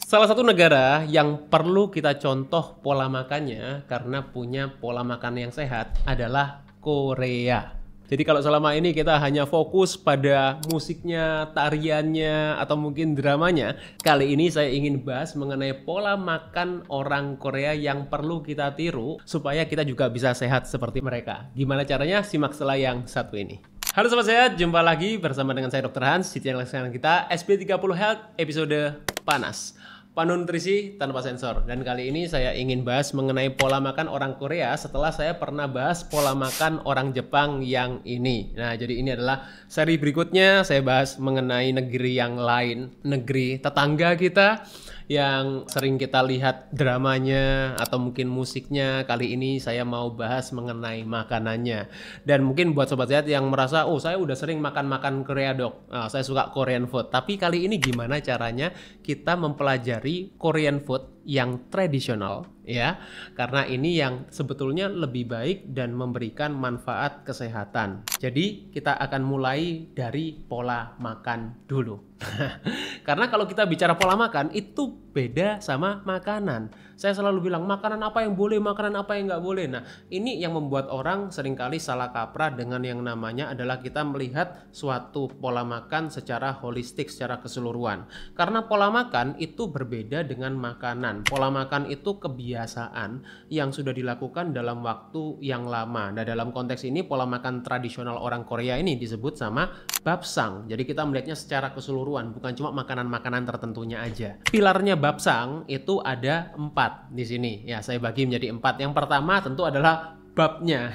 Salah satu negara yang perlu kita contoh pola makannya karena punya pola makan yang sehat adalah Korea. Jadi kalau selama ini kita hanya fokus pada musiknya, tariannya, atau mungkin dramanya, kali ini saya ingin bahas mengenai pola makan orang Korea yang perlu kita tiru supaya kita juga bisa sehat seperti mereka. Gimana caranya? Simak setelah yang satu ini. Halo Sobat Sehat, jumpa lagi bersama dengan saya Dr. Hans di channel kesayangan kita SP30 Health episode panas. Pandu nutrisi tanpa sensor. Dan kali ini saya ingin bahas mengenai pola makan orang Korea setelah saya pernah bahas pola makan orang Jepang yang ini. Nah, jadi ini adalah seri berikutnya saya bahas mengenai negeri yang lain, negeri tetangga kita yang sering kita lihat dramanya atau mungkin musiknya. Kali ini saya mau bahas mengenai makanannya. Dan mungkin buat Sobat Sehat yang merasa, oh saya udah sering makan-makan Korea dok, saya suka Korean food. Tapi kali ini gimana caranya kita mempelajari Korean food yang tradisional ya, karena ini yang sebetulnya lebih baik dan memberikan manfaat kesehatan. Jadi kita akan mulai dari pola makan dulu. Karena kalau kita bicara pola makan itu beda sama makanan. Saya selalu bilang makanan apa yang boleh, makanan apa yang nggak boleh. Nah, ini yang membuat orang seringkali salah kaprah dengan yang namanya adalah kita melihat suatu pola makan secara holistik, secara keseluruhan. Karena pola makan itu berbeda dengan makanan. Pola makan itu kebiasaan yang sudah dilakukan dalam waktu yang lama. Nah, dalam konteks ini pola makan tradisional orang Korea ini disebut sama bapsang. Jadi kita melihatnya secara keseluruhan, bukan cuma makanan-makanan tertentunya aja. Pilarnya bapsang itu ada 4 di sini. Ya, saya bagi menjadi 4. Yang pertama tentu adalah babnya.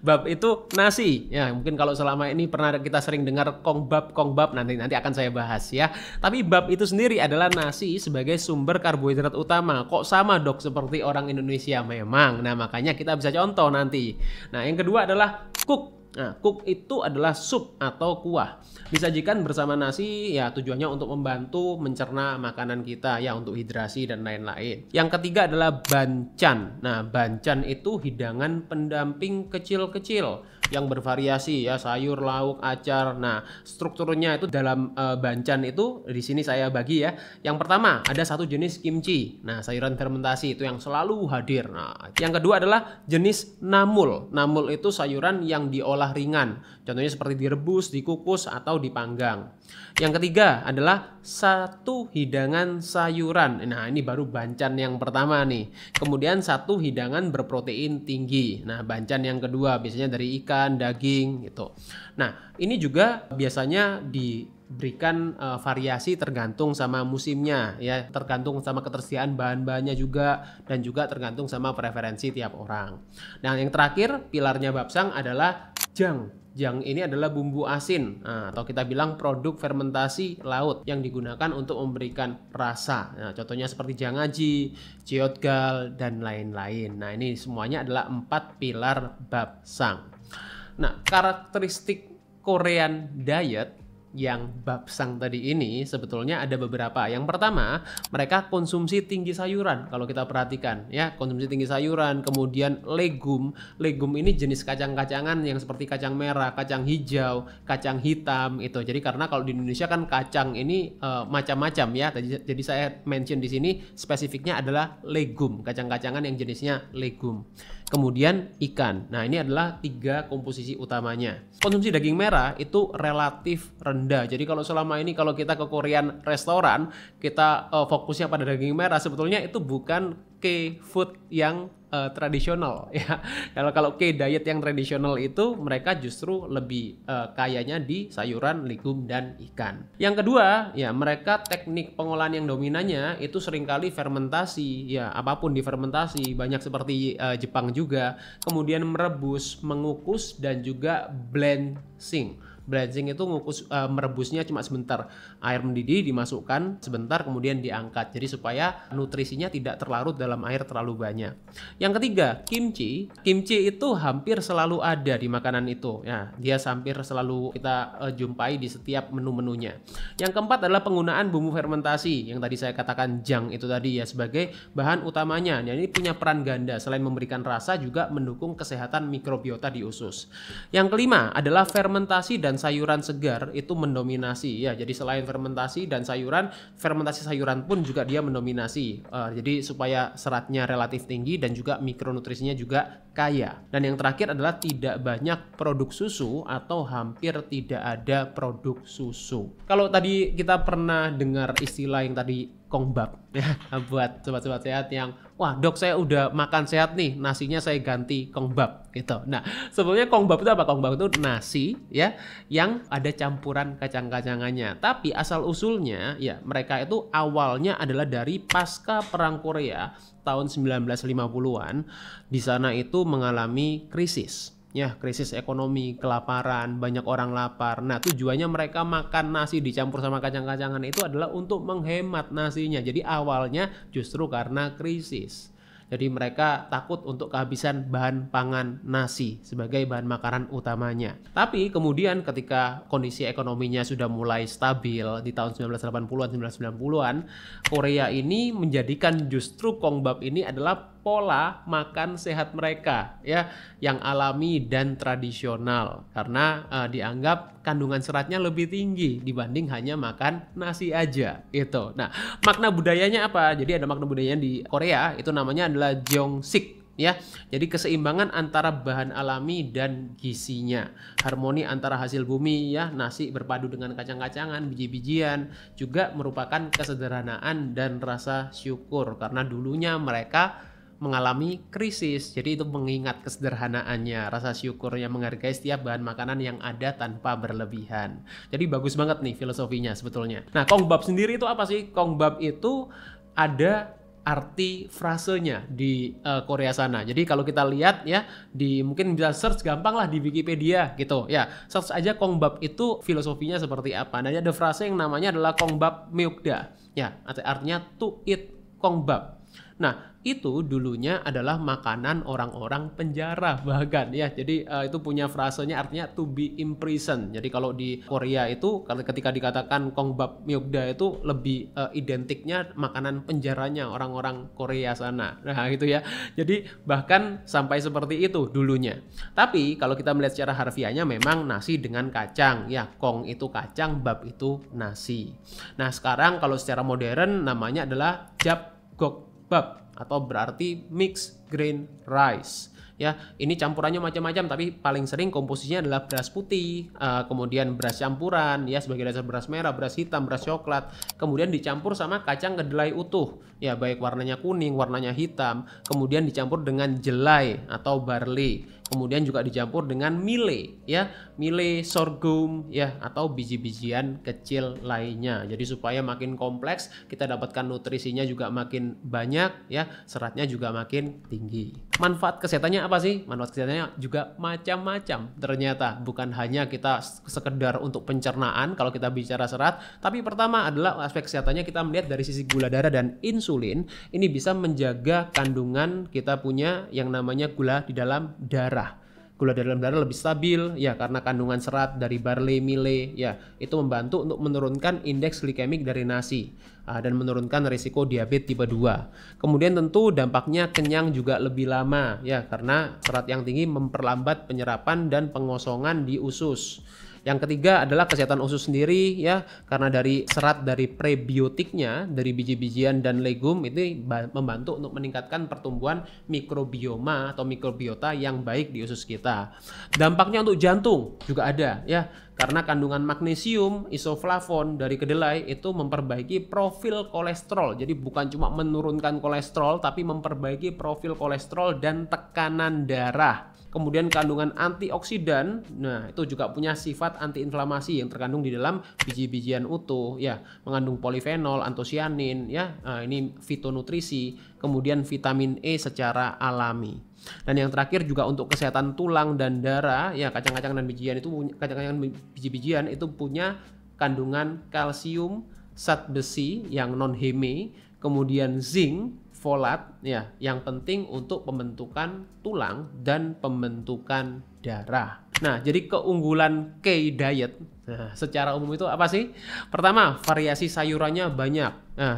Bab itu nasi. Ya, mungkin kalau selama ini pernah kita sering dengar kongbab, nanti akan saya bahas ya. Tapi bab itu sendiri adalah nasi sebagai sumber karbohidrat utama. Kok sama dok seperti orang Indonesia? Memang. Nah, makanya kita bisa contoh nanti. Nah, yang kedua adalah kuk. Nah, kuk itu adalah sup atau kuah. Disajikan bersama nasi ya tujuannya untuk membantu mencerna makanan kita ya, untuk hidrasi dan lain-lain. Yang ketiga adalah banchan. Nah, banchan itu hidangan pendamping kecil-kecil yang bervariasi ya, sayur, lauk, acar. Nah, strukturnya itu dalam banchan itu di sini saya bagi ya. Yang pertama ada satu jenis kimchi. Nah, sayuran fermentasi itu yang selalu hadir. Nah, yang kedua adalah jenis namul. Namul itu sayuran yang diolah ringan. Contohnya seperti direbus, dikukus atau dipanggang. Yang ketiga adalah satu hidangan sayuran. Nah, ini baru banchan yang pertama nih. Kemudian satu hidangan berprotein tinggi. Nah, banchan yang kedua biasanya dari ikan, daging gitu. Nah, ini juga biasanya diberikan variasi tergantung sama musimnya ya, tergantung sama ketersediaan bahan-bahannya juga, dan juga tergantung sama preferensi tiap orang. Nah, yang terakhir pilarnya bapsang adalah jang. Jang ini adalah bumbu asin atau kita bilang produk fermentasi laut yang digunakan untuk memberikan rasa. Nah, contohnya seperti jangaji, jeotgal, dan lain-lain. Nah, ini semuanya adalah 4 pilar bapsang. Nah, karakteristik Korean diet yang bapsang tadi ini sebetulnya ada beberapa. Yang pertama, mereka konsumsi tinggi sayuran. Kalau kita perhatikan ya, konsumsi tinggi sayuran, kemudian legum. Legum ini jenis kacang-kacangan yang seperti kacang merah, kacang hijau, kacang hitam itu. Jadi karena kalau di Indonesia kan kacang ini macam-macam ya. Jadi saya mention di sini spesifiknya adalah legum, kacang-kacangan yang jenisnya legum. Kemudian ikan. Nah, ini adalah 3 komposisi utamanya. Konsumsi daging merah itu relatif rendah. Jadi kalau selama ini kalau kita ke Korean restoran, kita fokusnya pada daging merah, sebetulnya itu bukan K-food yang tradisional ya. Kalau K-diet yang tradisional itu mereka justru lebih kayanya di sayuran, legum, dan ikan. Yang kedua ya, mereka teknik pengolahan yang dominannya itu seringkali fermentasi ya, apapun difermentasi, banyak seperti Jepang juga. Kemudian merebus, mengukus, dan juga blanching. Blanching itu merebusnya cuma sebentar. Air mendidih dimasukkan sebentar kemudian diangkat. Jadi supaya nutrisinya tidak terlarut dalam air terlalu banyak. Yang ketiga, kimchi. Kimchi itu hampir selalu ada di makanan itu. Ya, dia hampir selalu kita jumpai di setiap menu-menunya. Yang keempat adalah penggunaan bumbu fermentasi yang tadi saya katakan jang itu tadi ya, sebagai bahan utamanya. Nah, ini punya peran ganda, selain memberikan rasa juga mendukung kesehatan mikrobiota di usus. Yang kelima adalah fermentasi dan sayuran segar itu mendominasi ya. Jadi selain fermentasi dan sayuran, fermentasi sayuran pun juga dia mendominasi. Jadi supaya seratnya relatif tinggi dan juga mikronutrisinya juga kaya. Dan yang terakhir adalah tidak banyak produk susu atau hampir tidak ada produk susu. Kalau tadi kita pernah dengar istilah yang tadi kongbap ya, buat sobat-sobat sehat yang wah dok saya udah makan sehat nih, nasinya saya ganti kongbap gitu. Nah sebenarnya kongbap itu apa? Kongbap itu nasi ya yang ada campuran kacang-kacangannya. Tapi asal usulnya ya mereka itu awalnya adalah dari pasca perang Korea tahun 1950-an. Di sana itu mengalami krisis. Ya, krisis ekonomi, kelaparan, banyak orang lapar. Nah, tujuannya mereka makan nasi dicampur sama kacang-kacangan itu adalah untuk menghemat nasinya. Jadi awalnya justru karena krisis. Jadi mereka takut untuk kehabisan bahan pangan nasi sebagai bahan makanan utamanya. Tapi kemudian ketika kondisi ekonominya sudah mulai stabil di tahun 1980-an, 1990-an, Korea ini menjadikan justru kongbap ini adalah pola makan sehat mereka ya, yang alami dan tradisional karena dianggap kandungan seratnya lebih tinggi dibanding hanya makan nasi aja gitu. Nah, makna budayanya apa? Jadi ada makna budayanya di Korea itu namanya adalah Jeongseok ya. Jadi keseimbangan antara bahan alami dan gizinya, harmoni antara hasil bumi ya, nasi berpadu dengan kacang-kacangan, biji-bijian, juga merupakan kesederhanaan dan rasa syukur karena dulunya mereka mengalami krisis. Jadi itu mengingat kesederhanaannya, rasa syukurnya, menghargai setiap bahan makanan yang ada tanpa berlebihan. Jadi bagus banget nih filosofinya sebetulnya. Nah, kongbap sendiri itu apa sih? Kongbap itu ada arti frasenya di Korea sana. Jadi kalau kita lihat ya, mungkin bisa search gampang lah di Wikipedia gitu ya. Search aja kongbap itu filosofinya seperti apa. Nah, ada frase yang namanya adalah kongbap meokda. Ya, artinya to eat kongbap. Nah, itu dulunya adalah makanan orang-orang penjara bahkan ya. Jadi itu punya frasenya artinya to be imprisoned. Jadi kalau di Korea itu ketika dikatakan kongbap meokda itu lebih identiknya makanan penjaranya orang-orang Korea sana. Nah, itu ya. Jadi bahkan sampai seperti itu dulunya. Tapi kalau kita melihat secara harfiahnya memang nasi dengan kacang ya. Kong itu kacang, bap itu nasi. Nah, sekarang kalau secara modern namanya adalah japgokbap atau berarti mixed grain rice ya. Ini campurannya macam-macam tapi paling sering komposisinya adalah beras putih, kemudian beras campuran ya sebagai dasar beras merah, beras hitam, beras coklat, kemudian dicampur sama kacang kedelai utuh ya, baik warnanya kuning, warnanya hitam, kemudian dicampur dengan jelai atau barley, kemudian juga dicampur dengan mile ya, mile sorghum ya, atau biji-bijian kecil lainnya. Jadi supaya makin kompleks, kita dapatkan nutrisinya juga makin banyak ya, seratnya juga makin tinggi. Manfaat kesehatannya apa sih? Manfaat kesehatannya juga macam-macam. Ternyata bukan hanya kita sekedar untuk pencernaan kalau kita bicara serat, tapi pertama adalah aspek kesehatannya kita melihat dari sisi gula darah dan insulin. Ini bisa menjaga kandungan kita punya yang namanya gula di dalam darah. Gula dalam darah lebih stabil ya karena kandungan serat dari barley, mile ya, itu membantu untuk menurunkan indeks glikemik dari nasi dan menurunkan risiko diabetes tipe 2. Kemudian tentu dampaknya kenyang juga lebih lama ya karena serat yang tinggi memperlambat penyerapan dan pengosongan di usus. Yang ketiga adalah kesehatan usus sendiri ya, karena dari serat dari prebiotiknya dari biji-bijian dan legum itu membantu untuk meningkatkan pertumbuhan mikrobioma atau mikrobiota yang baik di usus kita. Dampaknya untuk jantung juga ada ya, karena kandungan magnesium, isoflavon dari kedelai itu memperbaiki profil kolesterol. Jadi bukan cuma menurunkan kolesterol tapi memperbaiki profil kolesterol dan tekanan darah. Kemudian kandungan antioksidan, nah itu juga punya sifat antiinflamasi yang terkandung di dalam biji-bijian utuh ya, mengandung polifenol, antosianin ya, ini fitonutrisi, kemudian vitamin E secara alami. Dan yang terakhir juga untuk kesehatan tulang dan darah ya, kacang-kacangan dan biji-bijian itu punya kandungan kalsium, zat besi yang non heme, kemudian zinc, folat ya, yang penting untuk pembentukan tulang dan pembentukan darah. Nah, jadi keunggulan K-diet secara umum itu apa sih? Pertama, variasi sayurannya banyak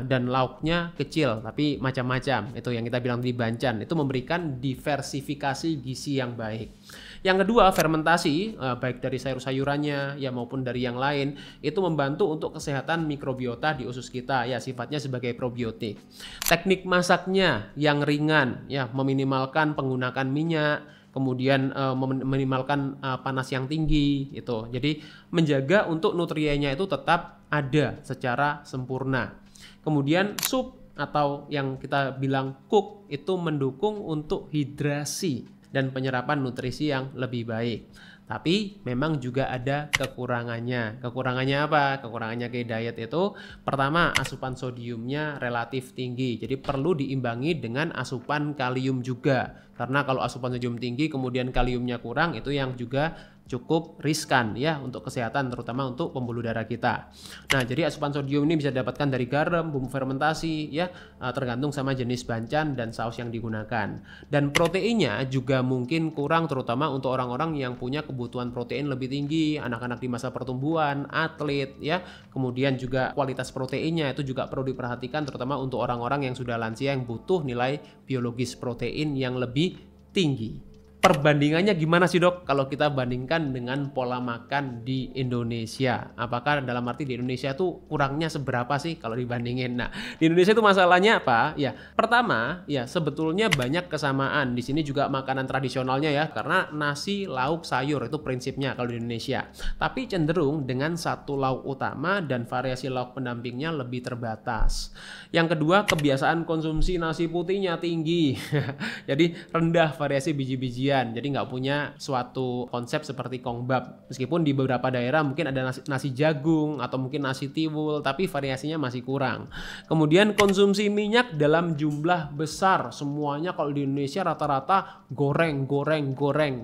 dan lauknya kecil tapi macam-macam. Itu yang kita bilang di Bancan, itu memberikan diversifikasi gizi yang baik. Yang kedua, fermentasi baik dari sayur-sayurannya ya maupun dari yang lain itu membantu untuk kesehatan mikrobiota di usus kita ya, sifatnya sebagai probiotik. Teknik masaknya yang ringan ya, meminimalkan penggunaan minyak, kemudian meminimalkan panas yang tinggi itu. Jadi menjaga untuk nutriennya itu tetap ada secara sempurna. Kemudian sup atau yang kita bilang cook itu mendukung untuk hidrasi dan penyerapan nutrisi yang lebih baik. Tapi memang juga ada kekurangannya. Kekurangannya apa? Kekurangannya K-diet itu pertama, asupan sodiumnya relatif tinggi. Jadi perlu diimbangi dengan asupan kalium juga. Karena kalau asupan sodium tinggi kemudian kaliumnya kurang, itu yang juga cukup riskan ya untuk kesehatan, terutama untuk pembuluh darah kita. Nah, jadi asupan sodium ini bisa didapatkan dari garam, bumbu fermentasi ya, tergantung sama jenis bancan dan saus yang digunakan. Dan proteinnya juga mungkin kurang, terutama untuk orang-orang yang punya kebutuhan protein lebih tinggi, anak-anak di masa pertumbuhan, atlet ya. Kemudian juga kualitas proteinnya itu juga perlu diperhatikan, terutama untuk orang-orang yang sudah lansia yang butuh nilai biologis protein yang lebih tinggi. Perbandingannya gimana sih dok kalau kita bandingkan dengan pola makan di Indonesia? Apakah dalam arti di Indonesia tuh kurangnya seberapa sih kalau dibandingin? Nah, di Indonesia itu masalahnya apa? Ya, pertama ya sebetulnya banyak kesamaan. Di sini juga makanan tradisionalnya ya, karena nasi, lauk, sayur itu prinsipnya kalau di Indonesia. Tapi cenderung dengan satu lauk utama dan variasi lauk pendampingnya lebih terbatas. Yang kedua, kebiasaan konsumsi nasi putihnya tinggi. Jadi rendah variasi biji-bijian. Jadi nggak punya suatu konsep seperti kongbab. Meskipun di beberapa daerah mungkin ada nasi jagung atau mungkin nasi tiwul, tapi variasinya masih kurang. Kemudian konsumsi minyak dalam jumlah besar. Semuanya kalau di Indonesia rata-rata goreng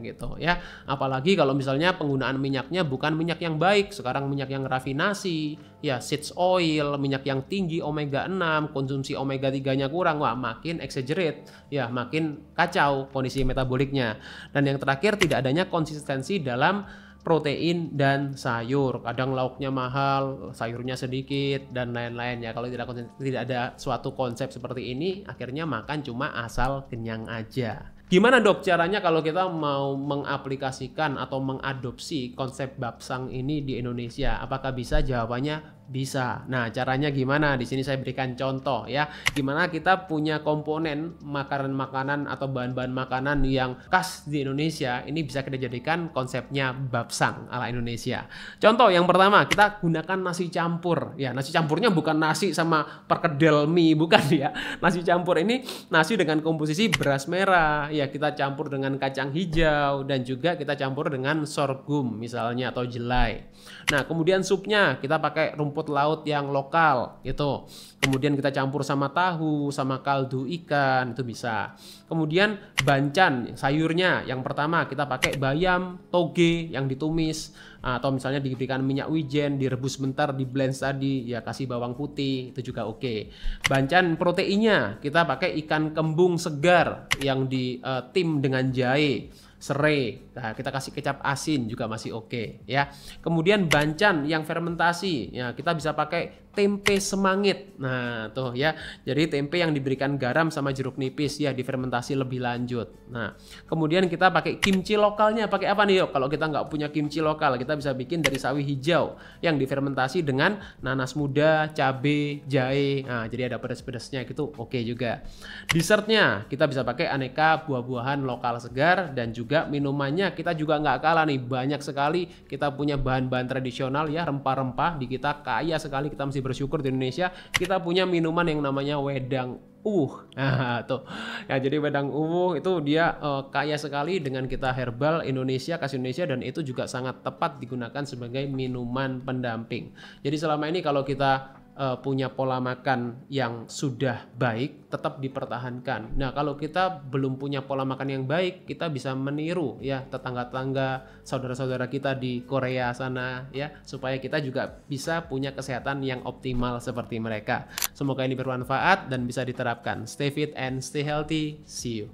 gitu ya. Apalagi kalau misalnya penggunaan minyaknya bukan minyak yang baik. Sekarang minyak yang rafinasi, ya seeds oil, minyak yang tinggi omega 6, konsumsi omega 3-nya kurang. Wah, makin exaggerate, ya makin kacau kondisi metaboliknya. Dan yang terakhir, tidak adanya konsistensi dalam protein dan sayur. Kadang lauknya mahal, sayurnya sedikit dan lain-lain ya. Kalau tidak ada suatu konsep seperti ini, akhirnya makan cuma asal kenyang aja. Gimana dok caranya kalau kita mau mengaplikasikan atau mengadopsi konsep Bapsang ini di Indonesia? Apakah bisa? Jawabannya bisa. Nah, caranya gimana? Di sini saya berikan contoh ya. Gimana kita punya komponen makanan-makanan atau bahan-bahan makanan yang khas di Indonesia, ini bisa kita jadikan konsepnya Bapsang ala Indonesia. Contoh yang pertama, kita gunakan nasi campur. Ya, nasi campurnya bukan nasi sama perkedel mie, bukan ya. Nasi campur ini nasi dengan komposisi beras merah, ya kita campur dengan kacang hijau dan juga kita campur dengan sorghum misalnya atau jelai. Nah, kemudian supnya kita pakai rumput laut yang lokal gitu. Kemudian kita campur sama tahu, sama kaldu ikan, itu bisa. Kemudian bancan, sayurnya yang pertama kita pakai bayam, toge yang ditumis, atau misalnya diberikan minyak wijen, direbus bentar, di blend tadi, ya kasih bawang putih, itu juga oke. Bancan proteinnya kita pakai ikan kembung segar yang ditim dengan jahe, serai. Nah, kita kasih kecap asin juga masih oke ya. Kemudian bancan yang fermentasi, ya kita bisa pakai tempe semangit. Nah, tuh ya. Jadi tempe yang diberikan garam sama jeruk nipis ya, difermentasi lebih lanjut. Nah, kemudian kita pakai kimchi lokalnya. Pakai apa nih yuk? Kalau kita nggak punya kimchi lokal, kita bisa bikin dari sawi hijau yang difermentasi dengan nanas muda, cabai, jahe. Nah, jadi ada pedas-pedasnya gitu, oke juga. Dessertnya kita bisa pakai aneka buah-buahan lokal segar, dan juga minumannya kita juga nggak kalah nih, banyak sekali kita punya bahan-bahan tradisional ya, rempah-rempah di kita kaya sekali, kita mesti bersyukur di Indonesia kita punya minuman yang namanya wedang nah tuh ya, jadi wedang itu dia kaya sekali dengan kita herbal Indonesia, khas Indonesia, dan itu juga sangat tepat digunakan sebagai minuman pendamping. Jadi selama ini kalau kita punya pola makan yang sudah baik tetap dipertahankan. Nah, kalau kita belum punya pola makan yang baik, kita bisa meniru ya tetangga-tetangga, saudara-saudara kita di Korea sana ya, supaya kita juga bisa punya kesehatan yang optimal seperti mereka. Semoga ini bermanfaat dan bisa diterapkan. Stay fit and stay healthy. See you.